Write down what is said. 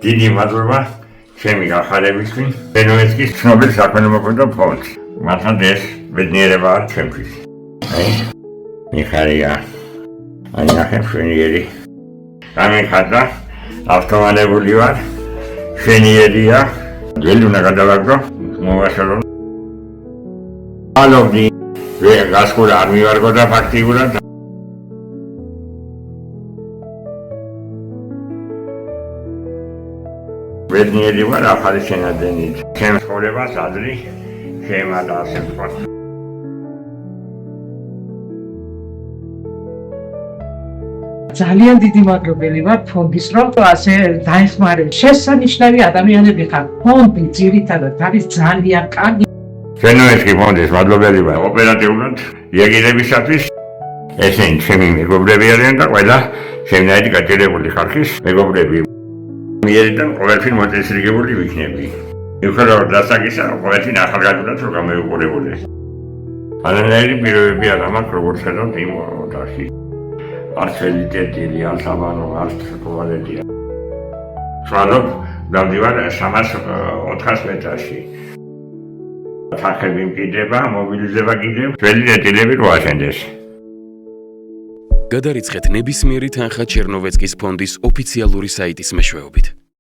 დიდი მადლობა ჩემი გახარებისთვის ჩერნოვეცკის ცნობილ საქმიანობათა ფონდს. მართლაც ეს ბედნიერებაა ჩემთვის. მიხარია ანახე შვენიერი გამიხარდა ავტომატებული ვარ შვენიერია ძველი უნდა გადავაგდო მოვაშორო ალობდი გასკურა არ მივარგოდა ფაქტიურად ბედნიერი ვარ ახალი შენადენით ჩემ ცხოვრებას აზრი შემატა ასე ვთქვათ. ძალიან დიდი მადლობელი ვარ ფონდის რომ ასე დაეხმარება. შესანიშნავი ადამიანები ხარ. ფონდი ძირითადად არის ძალიან კარგი. ჩერნოვეცკის ფონდის მადლობელი ვარ ოპერატიულად იაგირებისათვის. ესენი ჩემი მეგობრები არიან და ყველა შემნაირი გაჭირებული ხალხის მეგობრები. მიერიდან ყოველთვის მოწესრიგებული ვიქნები. მიუხედავად დასაკისა, ყოველთვის ახალგაზრდად რომ გამეუყურებული. არანაირი პირობები არ მაქვს როგორც ხედავთ იმ ოთახში. არც ელიტეტილი, არც აბანო, არც ტუალეტია. ვცვალობ დავდივარ 300-400 მეტრში. თანხები მკიდება, მობილიზება კიდევ, ძველი ეტილები რო აშენდეს. გადარიცხეთ ნებისმიერი თანხა ჩერნოვეცკის ფონდის ოფიციალური საიტის მეშვეობით.